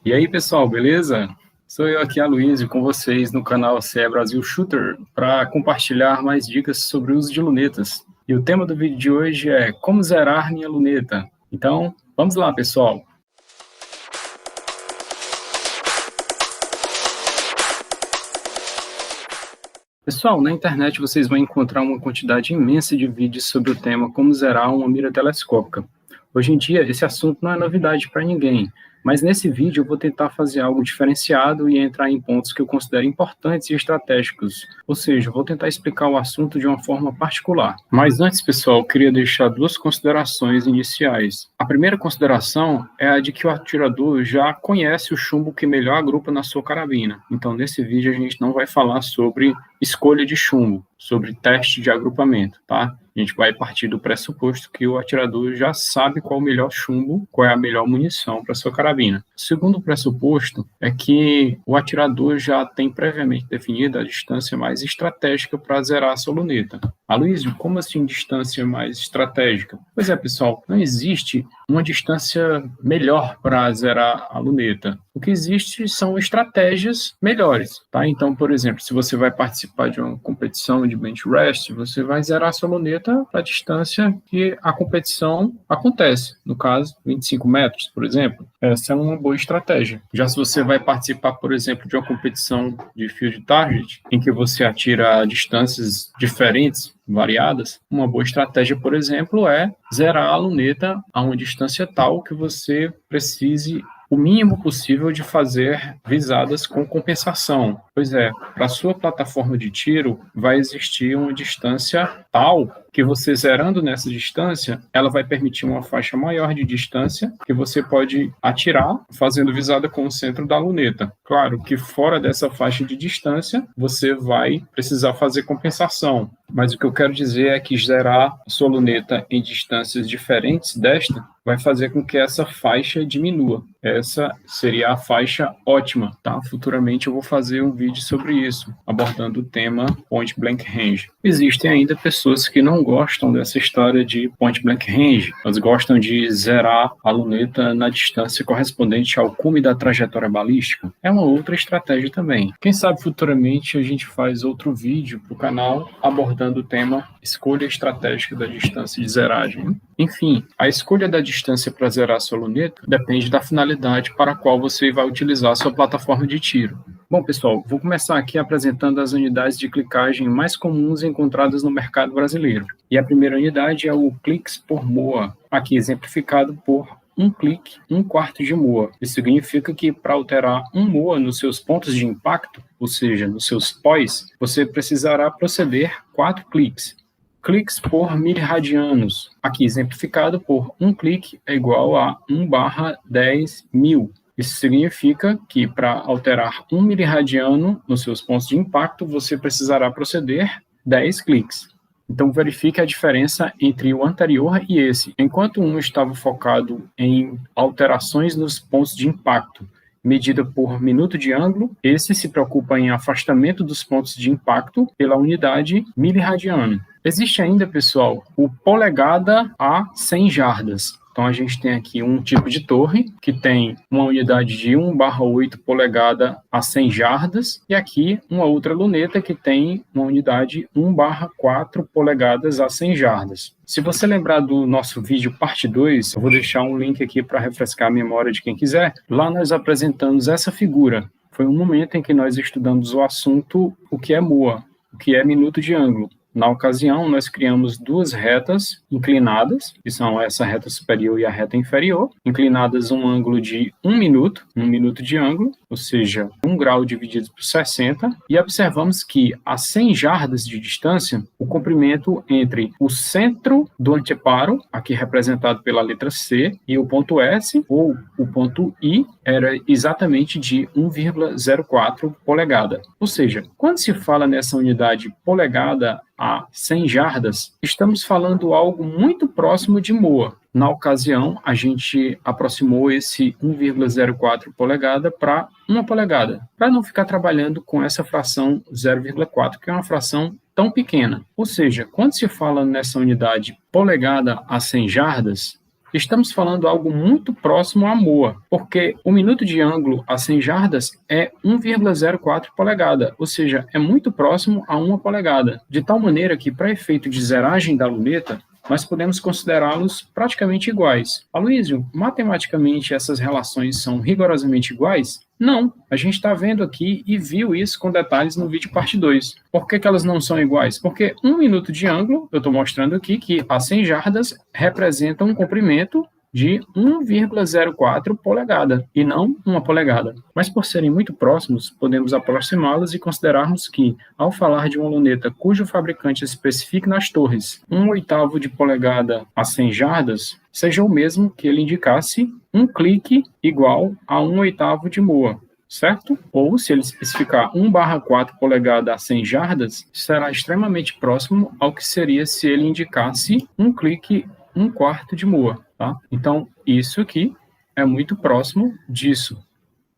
E aí, pessoal, beleza? Sou eu aqui, Aloysio, com vocês no canal CE Brasil Shooter, para compartilhar mais dicas sobre o uso de lunetas. E o tema do vídeo de hoje é como zerar minha luneta. Então, vamos lá, pessoal! Pessoal, na internet vocês vão encontrar uma quantidade imensa de vídeos sobre o tema como zerar uma mira telescópica. Hoje em dia, esse assunto não é novidade para ninguém, mas nesse vídeo eu vou tentar fazer algo diferenciado e entrar em pontos que eu considero importantes e estratégicos, ou seja, eu vou tentar explicar o assunto de uma forma particular. Mas antes, pessoal, eu queria deixar duas considerações iniciais. A primeira consideração é a de que o atirador já conhece o chumbo que melhor agrupa na sua carabina. Então, nesse vídeo a gente não vai falar sobre escolha de chumbo, sobre teste de agrupamento, tá? A gente vai partir do pressuposto que o atirador já sabe qual o melhor chumbo, qual é a melhor munição para sua carabina. O segundo pressuposto é que o atirador já tem previamente definido a distância mais estratégica para zerar a sua luneta. Aloysio, como assim distância mais estratégica? Pois é, pessoal, não existe uma distância melhor para zerar a luneta. O que existe são estratégias melhores, tá? Então, por exemplo, se você vai participar de uma competição de bench rest, você vai zerar a sua luneta para a distância que a competição acontece. No caso, 25 metros, por exemplo. Essa é uma boa estratégia. Já se você vai participar, por exemplo, de uma competição de field target, em que você atira a distâncias diferentes, variadas, uma boa estratégia, por exemplo, é zerar a luneta a uma distância tal que você precise o mínimo possível de fazer visadas com compensação. Pois é, para a sua plataforma de tiro vai existir uma distância tal que você zerando nessa distância, ela vai permitir uma faixa maior de distância que você pode atirar fazendo visada com o centro da luneta. Claro que fora dessa faixa de distância, você vai precisar fazer compensação. Mas o que eu quero dizer é que zerar a sua luneta em distâncias diferentes desta vai fazer com que essa faixa diminua. Essa seria a faixa ótima, tá? Futuramente eu vou fazer um vídeo sobre isso, abordando o tema Point Blank Range. Existem ainda pessoas que não gostam dessa história de Point Blank Range. Elas gostam de zerar a luneta na distância correspondente ao cume da trajetória balística. É uma outra estratégia também. Quem sabe futuramente a gente faz outro vídeo para o canal abordando o tema escolha estratégica da distância de zeragem. Enfim, a escolha da distância para zerar a sua luneta depende da finalidade para a qual você vai utilizar a sua plataforma de tiro. Bom, pessoal, vou começar aqui apresentando as unidades de clicagem mais comuns encontradas no mercado brasileiro. E a primeira unidade é o cliques por MOA, aqui exemplificado por um clique, 1/4 de MOA. Isso significa que para alterar um MOA nos seus pontos de impacto, ou seja, nos seus POIs, você precisará proceder 4 cliques. Cliques por miliradianos, aqui exemplificado por um clique é igual a 1/10.000. Isso significa que para alterar 1 miliradiano nos seus pontos de impacto, você precisará proceder 10 cliques. Então, verifique a diferença entre o anterior e esse. Enquanto um estava focado em alterações nos pontos de impacto, medida por minuto de ângulo, esse se preocupa em afastamento dos pontos de impacto pela unidade miliradiano. Existe ainda, pessoal, o polegada a 100 jardas. Então, a gente tem aqui um tipo de torre que tem uma unidade de 1/8 polegada a 100 jardas e aqui uma outra luneta que tem uma unidade 1/4 polegadas a 100 jardas. Se você lembrar do nosso vídeo parte 2, eu vou deixar um link aqui para refrescar a memória de quem quiser. Lá nós apresentamos essa figura. Foi um momento em que nós estudamos o assunto, o que é MOA, o que é minuto de ângulo. Na ocasião, nós criamos duas retas inclinadas, que são essa reta superior e a reta inferior, inclinadas um ângulo de 1 minuto de ângulo, ou seja, 1 grau dividido por 60, e observamos que a 100 jardas de distância, o comprimento entre o centro do anteparo, aqui representado pela letra C, e o ponto S, ou o ponto I, era exatamente de 1,04 polegada. Ou seja, quando se fala nessa unidade polegada a 100 jardas, estamos falando algo muito próximo de MOA. Na ocasião, a gente aproximou esse 1,04 polegada para 1 polegada, para não ficar trabalhando com essa fração 0,4, que é uma fração tão pequena. Ou seja, quando se fala nessa unidade polegada a 100 jardas, Estamos falando algo muito próximo à moa, porque o minuto de ângulo a 100 jardas é 1,04 polegada, ou seja, é muito próximo a 1 polegada, de tal maneira que, para efeito de zeragem da luneta, nós podemos considerá-los praticamente iguais. Aloysio, matematicamente essas relações são rigorosamente iguais? Não, a gente está vendo aqui e viu isso com detalhes no vídeo parte 2. Por que elas não são iguais? Porque 1 minuto de ângulo, eu estou mostrando aqui que a 100 jardas representa um comprimento de 1,04 polegada e não 1 polegada. Mas por serem muito próximos, podemos aproximá-los e considerarmos que, ao falar de uma luneta cujo fabricante especifique nas torres 1/8 de polegada a 100 jardas, seja o mesmo que ele indicasse um clique igual a 1/8 de moa, certo? Ou, se ele especificar 1/4 polegada a 100 jardas, será extremamente próximo ao que seria se ele indicasse um clique 1/4 de moa. Tá? Então, isso aqui é muito próximo disso,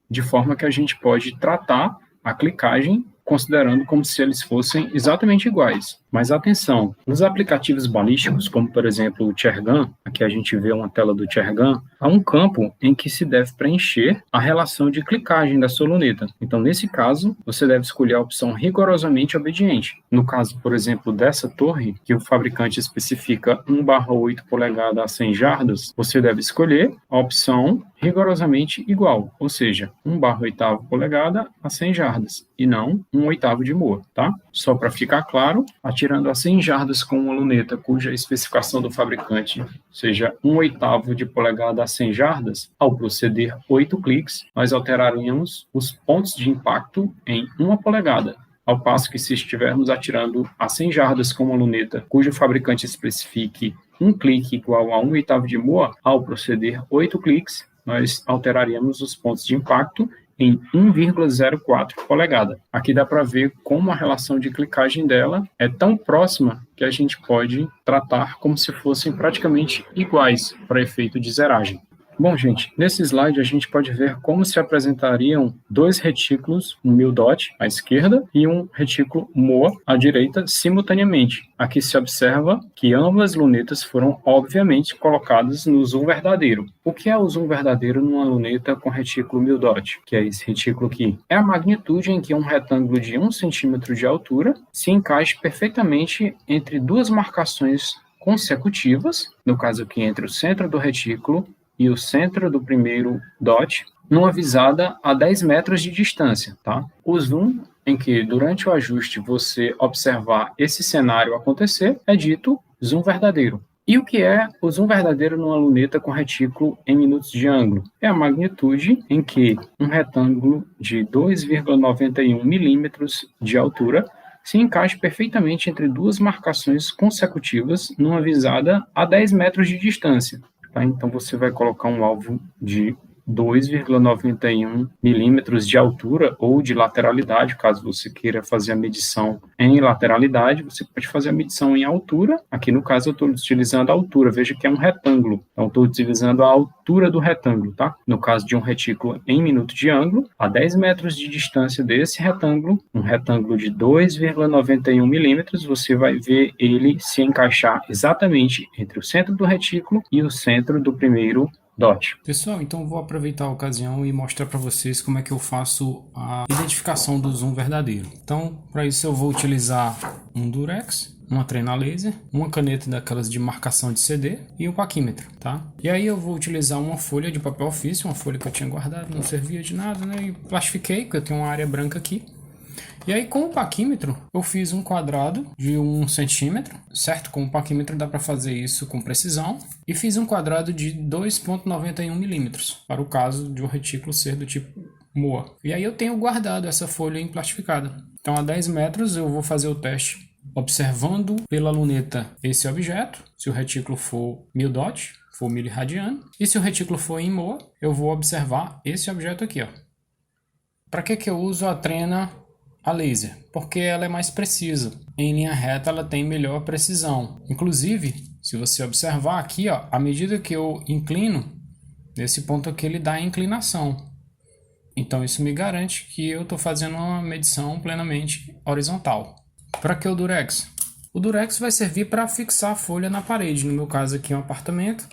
de forma que a gente pode tratar a clicagem considerando como se eles fossem exatamente iguais. Mas atenção, nos aplicativos balísticos, como por exemplo o Chergun, aqui a gente vê uma tela do Chergun, há um campo em que se deve preencher a relação de clicagem da sua luneta. Então, nesse caso, você deve escolher a opção rigorosamente obediente. No caso, por exemplo, dessa torre, que o fabricante especifica 1/8 polegada a 100 jardas, você deve escolher a opção rigorosamente igual, ou seja, 1/8 polegada a 100 jardas, e não 1/8 de moa, tá? Só para ficar claro, atirando a 100 jardas com uma luneta cuja especificação do fabricante seja 1/8 de polegada a 100 jardas, ao proceder 8 cliques, nós alteraríamos os pontos de impacto em 1 polegada, ao passo que se estivermos atirando a 100 jardas com uma luneta cujo fabricante especifique um clique igual a 1/8 de moa, ao proceder 8 cliques, nós alteraríamos os pontos de impacto em 1,04 polegada. Aqui dá para ver como a relação de clicagem dela é tão próxima que a gente pode tratar como se fossem praticamente iguais para efeito de zeragem. Bom, gente, nesse slide a gente pode ver como se apresentariam dois retículos, um mil-dot à esquerda e um retículo moa à direita, simultaneamente. Aqui se observa que ambas lunetas foram, obviamente, colocadas no zoom verdadeiro. O que é o zoom verdadeiro numa luneta com retículo mil-dot? Que é esse retículo aqui. É a magnitude em que um retângulo de 1 centímetro de altura se encaixa perfeitamente entre duas marcações consecutivas, no caso aqui entre o centro do retículo e o centro do primeiro dot, numa visada a 10 metros de distância, tá? O zoom em que, durante o ajuste, você observar esse cenário acontecer, é dito zoom verdadeiro. E o que é o zoom verdadeiro numa luneta com retículo em minutos de ângulo? É a magnitude em que um retângulo de 2,91 milímetros de altura se encaixa perfeitamente entre duas marcações consecutivas numa visada a 10 metros de distância. Tá? Então, você vai colocar um alvo de 2,91 milímetros de altura ou de lateralidade, caso você queira fazer a medição em lateralidade, você pode fazer a medição em altura. Aqui, no caso, eu estou utilizando a altura, veja que é um retângulo, então estou utilizando a altura do retângulo, tá? No caso de um retículo em minuto de ângulo, a 10 metros de distância desse retângulo, um retângulo de 2,91 milímetros, você vai ver ele se encaixar exatamente entre o centro do retículo e o centro do primeiro dot. Pessoal, então vou aproveitar a ocasião e mostrar para vocês como é que eu faço a identificação do zoom verdadeiro. Então, para isso eu vou utilizar um Durex, uma trena laser, uma caneta daquelas de marcação de CD e um paquímetro, tá? E aí eu vou utilizar uma folha de papel ofício, uma folha que eu tinha guardado, não servia de nada, né? E plastifiquei, porque eu tenho uma área branca aqui. E aí, com o paquímetro, eu fiz um quadrado de 1 centímetro, certo? Com o paquímetro dá para fazer isso com precisão. E fiz um quadrado de 2,91 milímetros, para o caso de um retículo ser do tipo moa. E aí eu tenho guardado essa folha em plastificada. Então, a 10 metros eu vou fazer o teste observando pela luneta esse objeto. Se o retículo for 1000 dot, for miliradiano. E se o retículo for em moa, eu vou observar esse objeto aqui, ó. Para que eu uso a trena a laser? Porque ela é mais precisa. Em linha reta ela tem melhor precisão. Inclusive, se você observar aqui, ó, à medida que eu inclino, nesse ponto aqui ele dá a inclinação. Então isso me garante que eu estou fazendo uma medição plenamente horizontal. Para que o Durex? O Durex vai servir para fixar a folha na parede. No meu caso aqui é um apartamento.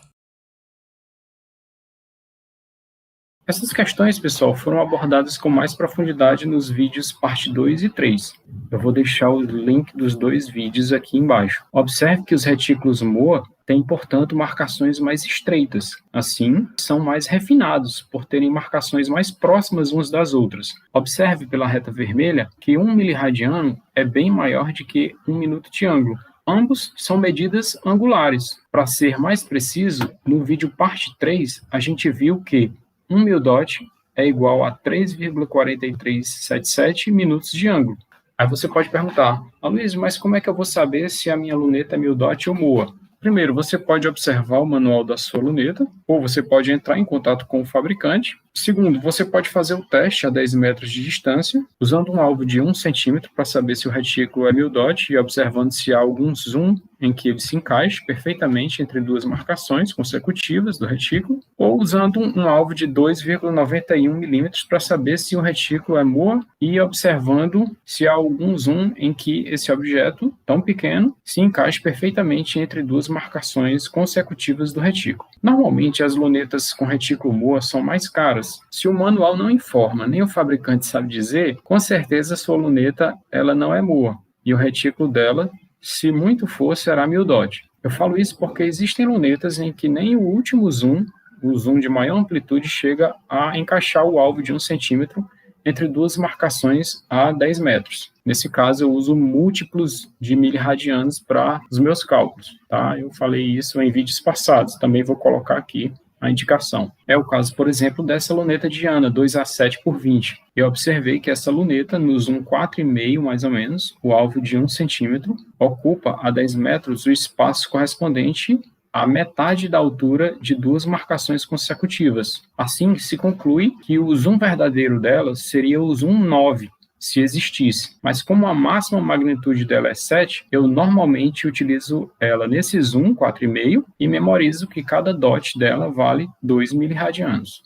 Essas questões, pessoal, foram abordadas com mais profundidade nos vídeos parte 2 e 3. Eu vou deixar o link dos dois vídeos aqui embaixo. Observe que os retículos Moa têm, portanto, marcações mais estreitas. Assim, são mais refinados, por terem marcações mais próximas umas das outras. Observe pela reta vermelha que 1 miliradiano é bem maior do que 1 minuto de ângulo. Ambos são medidas angulares. Para ser mais preciso, no vídeo parte 3, a gente viu que 1 mil dot é igual a 3,4377 minutos de ângulo. Aí você pode perguntar, Luiz, mas como é que eu vou saber se a minha luneta é mil dot ou Moa? Primeiro, você pode observar o manual da sua luneta, ou você pode entrar em contato com o fabricante. Segundo, você pode fazer o teste a 10 metros de distância, usando um alvo de 1 centímetro para saber se o retículo é mil dot e observando se há algum zoom em que ele se encaixe perfeitamente entre duas marcações consecutivas do retículo, ou usando um alvo de 2,91 milímetros para saber se o retículo é Moa e observando se há algum zoom em que esse objeto tão pequeno se encaixe perfeitamente entre duas marcações consecutivas do retículo. Normalmente, as lunetas com retículo Moa são mais caras. Se o manual não informa, nem o fabricante sabe dizer, com certeza a sua luneta ela não é Moa, e o retículo dela, se muito for, será mil dot. Eu falo isso porque existem lunetas em que nem o último zoom, o zoom de maior amplitude, chega a encaixar o alvo de 1 centímetro entre duas marcações a 10 metros. Nesse caso, eu uso múltiplos de miliradianos para os meus cálculos. Tá? Eu falei isso em vídeos passados, também vou colocar aqui a indicação. É o caso, por exemplo, dessa luneta Diana 2A7x20. Eu observei que essa luneta, no zoom 4,5 mais ou menos, o alvo de 1 centímetro, ocupa a 10 metros o espaço correspondente à metade da altura de duas marcações consecutivas. Assim, se conclui que o zoom verdadeiro dela seria o zoom 9, se existisse. Mas como a máxima magnitude dela é 7, eu normalmente utilizo ela nesse zoom 4,5 e memorizo que cada dot dela vale 2 miliradianos.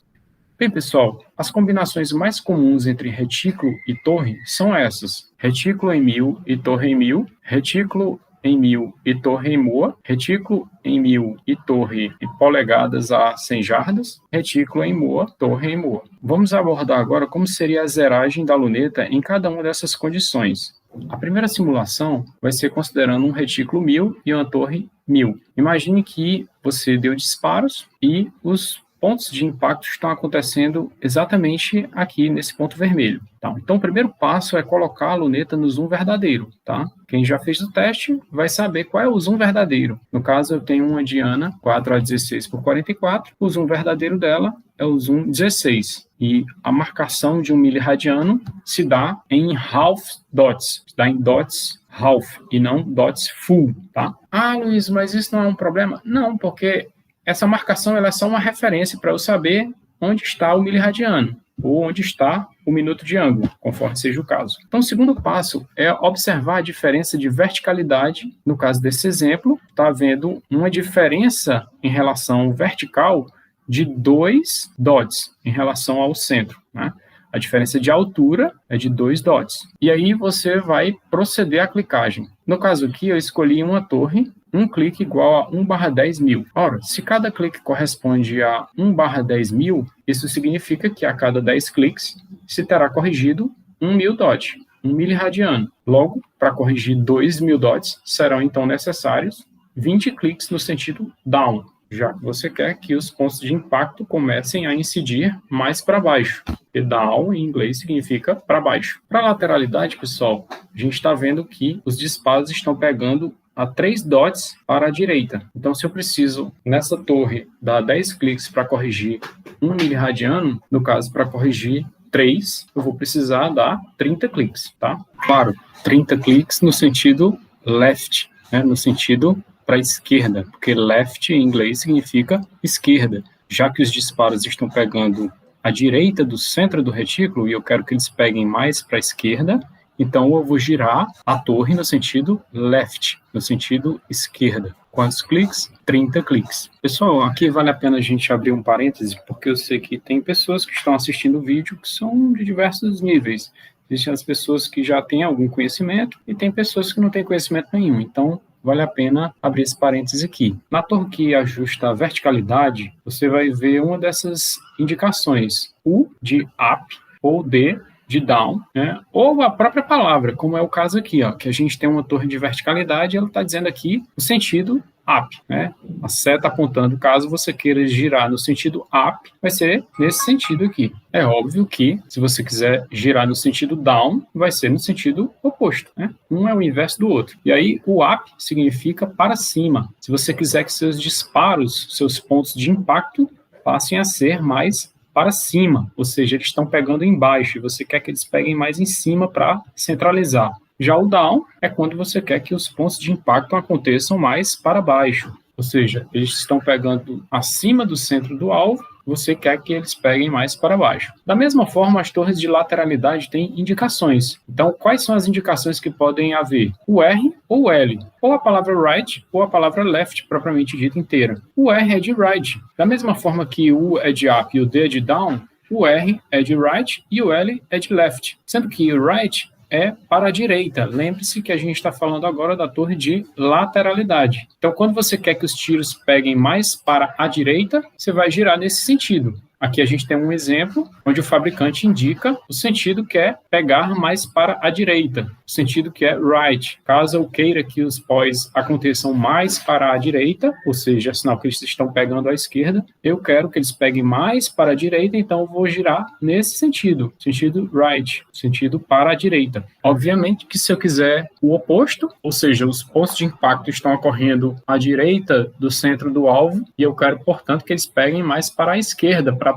Bem, pessoal, as combinações mais comuns entre retículo e torre são essas: retículo em 1000 e torre em 1000, retículo em 1000 e torre em Moa, retículo em 1000 e torre em polegadas a 100 jardas, retículo em Moa, torre em Moa. Vamos abordar agora como seria a zeragem da luneta em cada uma dessas condições. A primeira simulação vai ser considerando um retículo 1000 e uma torre 1000. Imagine que você deu disparos e os pontos de impacto estão acontecendo exatamente aqui nesse ponto vermelho. Tá? Então, o primeiro passo é colocar a luneta no zoom verdadeiro. Tá? Quem já fez o teste vai saber qual é o zoom verdadeiro. No caso, eu tenho uma Diana 4A16x44. O zoom verdadeiro dela é o zoom 16. E a marcação de 1 miliradiano se dá em half dots, se dá em dots half e não dots full. Tá? Luiz, mas isso não é um problema? Não, porque essa marcação ela é só uma referência para eu saber onde está o miliradiano ou onde está o minuto de ângulo, conforme seja o caso. Então, o segundo passo é observar a diferença de verticalidade. No caso desse exemplo, está havendo uma diferença em relação vertical de 2 dots em relação ao centro, né? A diferença de altura é de 2 dots. E aí você vai proceder à clicagem. No caso aqui, eu escolhi uma torre, um clique igual a 1/10.000. Ora, se cada clique corresponde a 1/10.000, isso significa que a cada 10 cliques se terá corrigido 1.000 dot, 1 miliradiano. Logo, para corrigir 2.000 dots, serão então necessários 20 cliques no sentido down, já que você quer que os pontos de impacto comecem a incidir mais para baixo. E down, em inglês, significa para baixo. Para a lateralidade, pessoal, a gente está vendo que os disparos estão pegando a 3 dots para a direita. Então, se eu preciso, nessa torre, dar 10 cliques para corrigir 1 miliradiano, no caso, para corrigir 3, eu vou precisar dar 30 cliques, tá? Claro, 30 cliques no sentido left, né? No sentido para a esquerda, porque left em inglês significa esquerda. Já que os disparos estão pegando a direita do centro do retículo e eu quero que eles peguem mais para a esquerda, então eu vou girar a torre no sentido left, no sentido esquerda. Quantos cliques? 30 cliques. Pessoal, aqui vale a pena a gente abrir um parêntese, porque eu sei que tem pessoas que estão assistindo o vídeo que são de diversos níveis. Existem as pessoas que já têm algum conhecimento e tem pessoas que não têm conhecimento nenhum. Então, vale a pena abrir esse parêntese aqui. Na torre que ajusta a verticalidade, você vai ver uma dessas indicações, U de up ou D de down, né? Ou a própria palavra, como é o caso aqui, ó, que a gente tem uma torre de verticalidade, ela está dizendo aqui o sentido up, né? A seta apontando, caso você queira girar no sentido up, vai ser nesse sentido aqui. É óbvio que, se você quiser girar no sentido down, vai ser no sentido oposto, né? Um é o inverso do outro. E aí, o up significa para cima. Se você quiser que seus disparos, seus pontos de impacto, passem a ser mais para cima, ou seja, eles estão pegando embaixo e você quer que eles peguem mais em cima para centralizar. Já o down é quando você quer que os pontos de impacto aconteçam mais para baixo, ou seja, eles estão pegando acima do centro do alvo, você quer que eles peguem mais para baixo. Da mesma forma, as torres de lateralidade têm indicações. Então, quais são as indicações que podem haver? O R ou o L, ou a palavra right ou a palavra left, propriamente dita inteira. O R é de right. Da mesma forma que o U é de up e o D é de down, o R é de right e o L é de left. Sendo que o right é para a direita. Lembre-se que a gente está falando agora da torre de lateralidade. Então, quando você quer que os tiros peguem mais para a direita, você vai girar nesse sentido. Aqui a gente tem um exemplo onde o fabricante indica o sentido que é pegar mais para a direita, o sentido que é right. Caso eu queira que os pós aconteçam mais para a direita, ou seja, é sinal que eles estão pegando à esquerda, eu quero que eles peguem mais para a direita, então eu vou girar nesse sentido right, sentido para a direita. Obviamente que se eu quiser o oposto, ou seja, os pontos de impacto estão ocorrendo à direita do centro do alvo, e eu quero, portanto, que eles peguem mais para a esquerda, para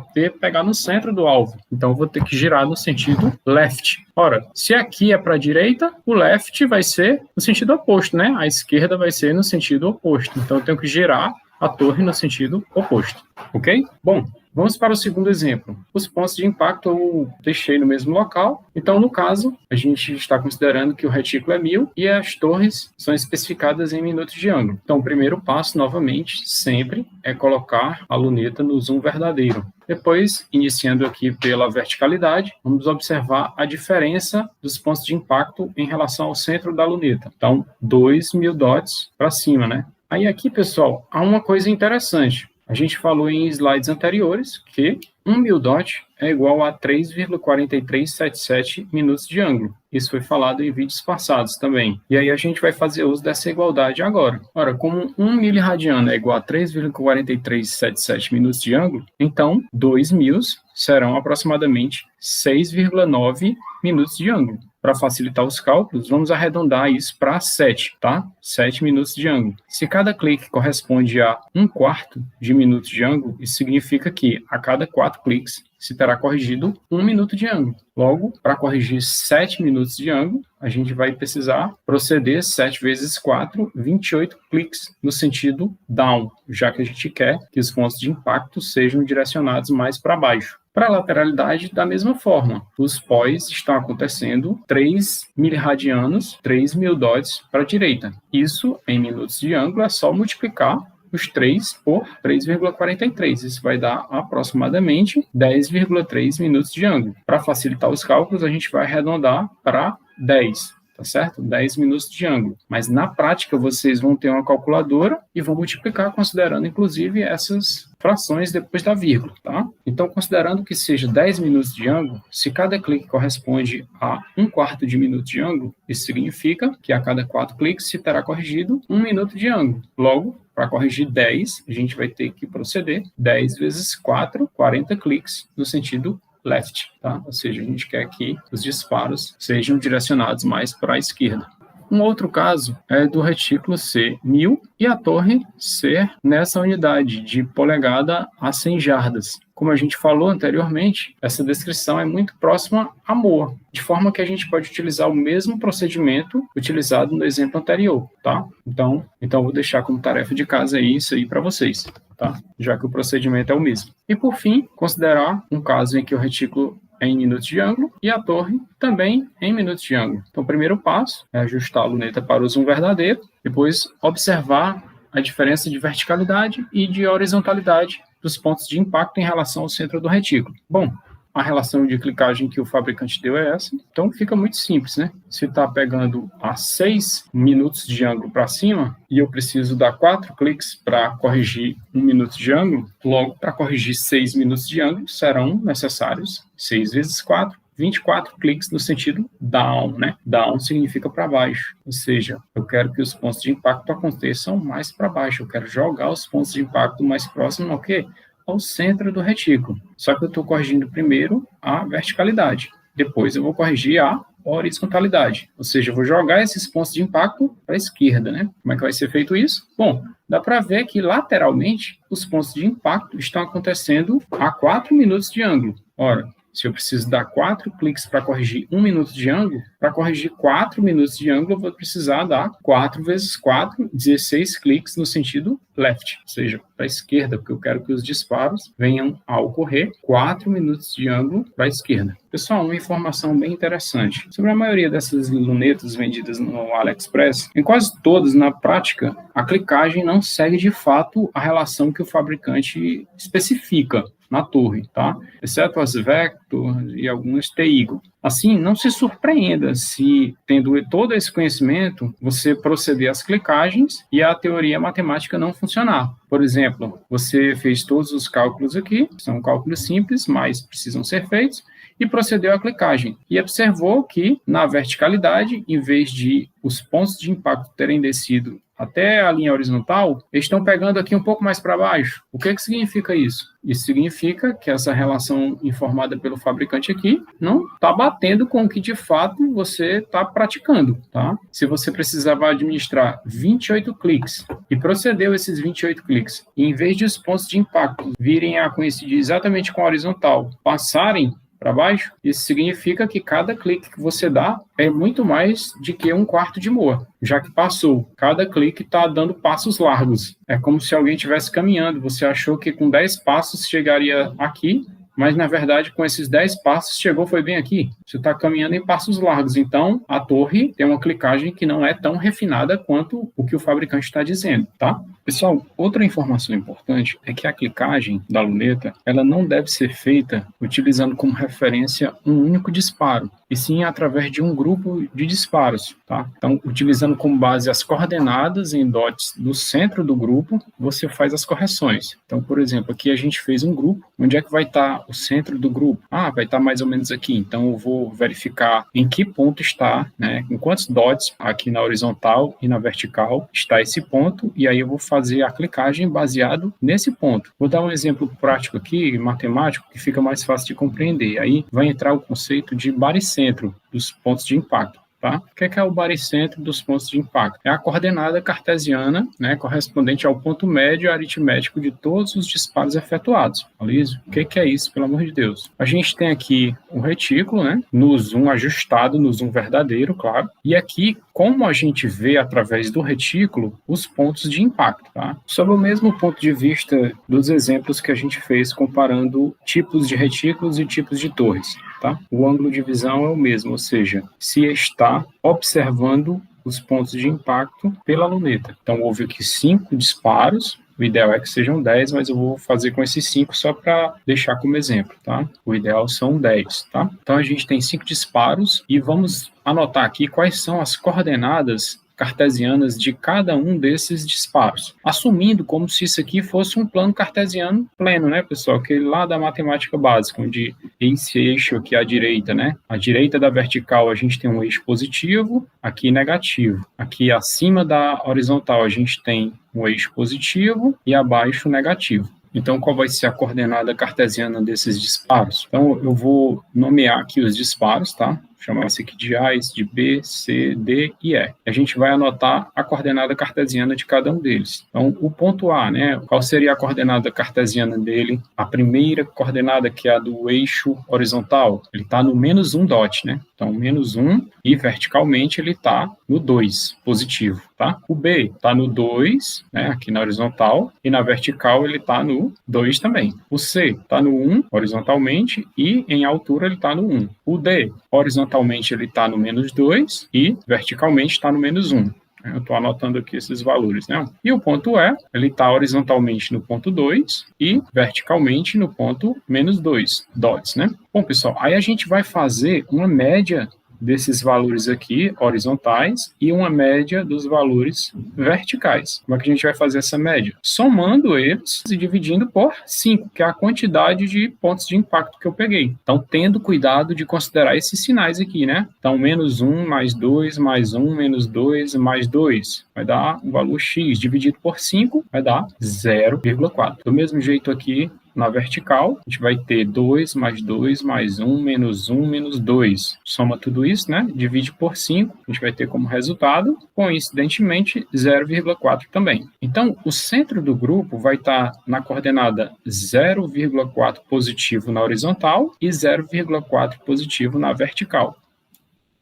pegar no centro do alvo. Então, eu vou ter que girar no sentido left. Ora, se aqui é para a direita, o left vai ser no sentido oposto, né? A esquerda vai ser no sentido oposto. Então, eu tenho que girar a torre no sentido oposto. Ok? Bom, vamos para o segundo exemplo. Os pontos de impacto eu deixei no mesmo local. Então, no caso, a gente está considerando que o retículo é 1000 e as torres são especificadas em minutos de ângulo. Então, o primeiro passo, novamente, sempre é colocar a luneta no zoom verdadeiro. Depois, iniciando aqui pela verticalidade, vamos observar a diferença dos pontos de impacto em relação ao centro da luneta. Então, 2000 dots para cima, né? Aí aqui, pessoal, há uma coisa interessante. A gente falou em slides anteriores que 1000 dot é igual a 3,4377 minutos de ângulo. Isso foi falado em vídeos passados também. E aí a gente vai fazer uso dessa igualdade agora. Ora, como 1 miliradiano é igual a 3,4377 minutos de ângulo, então 2000 serão aproximadamente 6,9 minutos de ângulo. Para facilitar os cálculos, vamos arredondar isso para 7, tá? 7 minutos de ângulo. Se cada clique corresponde a 1/4 de minuto de ângulo, isso significa que a cada 4 cliques se terá corrigido 1 minuto de ângulo. Logo, para corrigir 7 minutos de ângulo, a gente vai precisar proceder 7 vezes 4, 28 cliques no sentido down, já que a gente quer que os pontos de impacto sejam direcionados mais para baixo. Para a lateralidade, da mesma forma, os pós estão acontecendo 3 miliradianos, 3.000 dots para a direita. Isso, em minutos de ângulo, é só multiplicar os 3 por 3,43. Isso vai dar aproximadamente 10,3 minutos de ângulo. Para facilitar os cálculos, a gente vai arredondar para 10. Tá certo? 10 minutos de ângulo. Mas na prática vocês vão ter uma calculadora e vão multiplicar considerando inclusive essas frações depois da vírgula, tá? Então, considerando que seja 10 minutos de ângulo, se cada clique corresponde a 1/4 de minuto de ângulo, isso significa que a cada 4 cliques se terá corrigido 1 minuto de ângulo. Logo, para corrigir 10, a gente vai ter que proceder 10 vezes 4, 40 cliques no sentido left, tá? Ou seja, a gente quer que os disparos sejam direcionados mais para a esquerda. Um outro caso é do retículo ser 1000 e a torre ser nessa unidade de polegada a 100 jardas. Como a gente falou anteriormente, essa descrição é muito próxima a Moa, de forma que a gente pode utilizar o mesmo procedimento utilizado no exemplo anterior, tá? Então vou deixar como tarefa de casa aí isso aí para vocês, tá? Já que o procedimento é o mesmo. E por fim, considerar um caso em que o retículo é em minutos de ângulo e a torre também em minutos de ângulo. Então, o primeiro passo é ajustar a luneta para o zoom verdadeiro, depois observar a diferença de verticalidade e de horizontalidade dos pontos de impacto em relação ao centro do retículo. Bom, a relação de clicagem que o fabricante deu é essa. Então fica muito simples, né? Se está pegando a 6 minutos de ângulo para cima e eu preciso dar 4 cliques para corrigir 1 minuto de ângulo, logo para corrigir 6 minutos de ângulo serão necessários 6 vezes 4, 24 cliques no sentido down, né? Down significa para baixo, ou seja, eu quero que os pontos de impacto aconteçam mais para baixo, eu quero jogar os pontos de impacto mais próximos ao quê? Ao centro do retículo. Só que eu estou corrigindo primeiro a verticalidade, depois eu vou corrigir a horizontalidade, ou seja, eu vou jogar esses pontos de impacto para a esquerda, né? Como é que vai ser feito isso? Bom, dá para ver que lateralmente os pontos de impacto estão acontecendo a 4 minutos de ângulo. Ora, se eu preciso dar 4 cliques para corrigir 1 minuto de ângulo, para corrigir 4 minutos de ângulo, eu vou precisar dar 4 vezes 4, 16 cliques no sentido left, ou seja, para a esquerda, porque eu quero que os disparos venham a ocorrer 4 minutos de ângulo para a esquerda. Pessoal, uma informação bem interessante. Sobre a maioria dessas lunetas vendidas no AliExpress, em quase todas, na prática, a clicagem não segue de fato a relação que o fabricante especifica na torre, tá? Exceto as Vector e algumas TEAGLE. Assim, não se surpreenda se, tendo todo esse conhecimento, você proceder às clicagens e a teoria matemática não funcionar. Por exemplo, você fez todos os cálculos aqui, são cálculos simples, mas precisam ser feitos, e procedeu à clicagem. E observou que, na verticalidade, em vez de os pontos de impacto terem descido até a linha horizontal, eles estão pegando aqui um pouco mais para baixo. O que significa isso? Isso significa que essa relação informada pelo fabricante aqui não está batendo com o que de fato você está praticando, tá? Se você precisava administrar 28 cliques e procedeu esses 28 cliques, e em vez de os pontos de impacto virem a coincidir exatamente com a horizontal, passarem para baixo, isso significa que cada clique que você dá é muito mais de que 1/4 de Moa, já que passou. Cada clique está dando passos largos. É como se alguém estivesse caminhando. Você achou que com 10 passos chegaria aqui, mas, na verdade, com esses 10 passos, foi bem aqui. Você está caminhando em passos largos. Então, a torre tem uma clicagem que não é tão refinada quanto o que o fabricante está dizendo, tá? Pessoal, outra informação importante é que a clicagem da luneta, ela não deve ser feita utilizando como referência um único disparo, e sim através de um grupo de disparos, tá? Então, utilizando como base as coordenadas em dots do centro do grupo, você faz as correções. Então, por exemplo, aqui a gente fez um grupo. Onde é que vai estar o centro do grupo? Vai estar mais ou menos aqui. Então, eu vou verificar em que ponto está, né? Em quantos dots aqui na horizontal e na vertical está esse ponto, e aí eu vou fazer a clicagem baseado nesse ponto. Vou dar um exemplo prático aqui, matemático, que fica mais fácil de compreender. Aí vai entrar o conceito de baricentro dos pontos de impacto. Tá? O que é o baricentro dos pontos de impacto? É a coordenada cartesiana, né, correspondente ao ponto médio aritmético de todos os disparos efetuados. Aloysio, o que é isso, pelo amor de Deus? A gente tem aqui um retículo, né, no zoom ajustado, no zoom verdadeiro, claro, e aqui, como a gente vê através do retículo, os pontos de impacto. Tá? Sob o mesmo ponto de vista dos exemplos que a gente fez comparando tipos de retículos e tipos de torres. Tá? O ângulo de visão é o mesmo, ou seja, se está observando os pontos de impacto pela luneta. Então, houve aqui 5 disparos, o ideal é que sejam 10, mas eu vou fazer com esses 5 só para deixar como exemplo, tá? O ideal são 10, tá? Então, a gente tem 5 disparos e vamos anotar aqui quais são as coordenadas cartesianas de cada um desses disparos, assumindo como se isso aqui fosse um plano cartesiano pleno, né, pessoal? Aquele lá da matemática básica, onde esse eixo aqui à direita, né? À direita da vertical a gente tem um eixo positivo, aqui negativo. Aqui acima da horizontal a gente tem um eixo positivo e abaixo negativo. Então, qual vai ser a coordenada cartesiana desses disparos? Então, eu vou nomear aqui os disparos, tá? Chamar esse aqui de A, esse de B, C, D e E. A gente vai anotar a coordenada cartesiana de cada um deles. Então, o ponto A, né? Qual seria a coordenada cartesiana dele? A primeira coordenada, que é a do eixo horizontal, ele está no -1 dot, né? Então, -1 e verticalmente ele está no 2, positivo, tá? O B está no 2, né? Aqui na horizontal, e na vertical ele está no 2 também. O C está no 1, horizontalmente, e em altura ele está no 1. O D, horizontalmente ele está no -2 e verticalmente está no -1. Eu estou anotando aqui esses valores, né? E o ponto E, ele está horizontalmente no ponto 2 e verticalmente no ponto -2, dots, né? Bom, pessoal, aí a gente vai fazer uma média desses valores aqui, horizontais, e uma média dos valores verticais. Como é que a gente vai fazer essa média? Somando eles e dividindo por 5, que é a quantidade de pontos de impacto que eu peguei. Então, tendo cuidado de considerar esses sinais aqui, né? Então, -1, mais 2, mais 1, menos 2, mais 2. Vai dar um valor X. Dividido por 5, vai dar 0,4. Do mesmo jeito aqui, na vertical, a gente vai ter 2 mais 2 mais 1 menos 1 menos 2. Soma tudo isso, né? Divide por 5, a gente vai ter como resultado, coincidentemente, 0,4 também. Então, o centro do grupo vai estar na coordenada 0,4 positivo na horizontal e 0,4 positivo na vertical,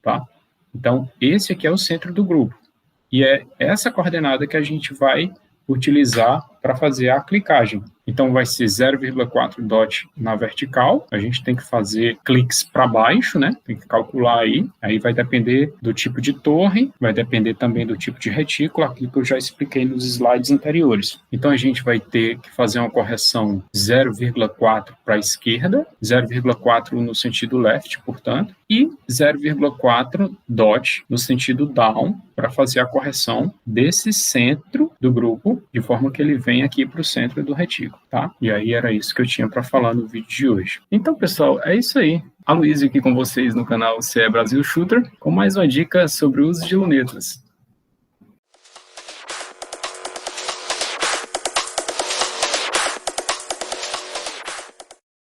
tá? Então, esse aqui é o centro do grupo. E é essa coordenada que a gente vai utilizar para fazer a clicagem. Então, vai ser 0,4 dot na vertical. A gente tem que fazer cliques para baixo, né? Tem que calcular aí. Aí vai depender do tipo de torre, vai depender também do tipo de retículo, aquilo que eu já expliquei nos slides anteriores. Então, a gente vai ter que fazer uma correção 0,4 para a esquerda, 0,4 no sentido left, portanto, e 0,4 dot no sentido down, para fazer a correção desse centro do grupo, de forma que ele venha aqui para o centro do retículo, tá? E aí era isso que eu tinha para falar no vídeo de hoje. Então, pessoal, é isso aí. Aloysio aqui com vocês no canal CE Brasil Shooter, com mais uma dica sobre o uso de lunetas.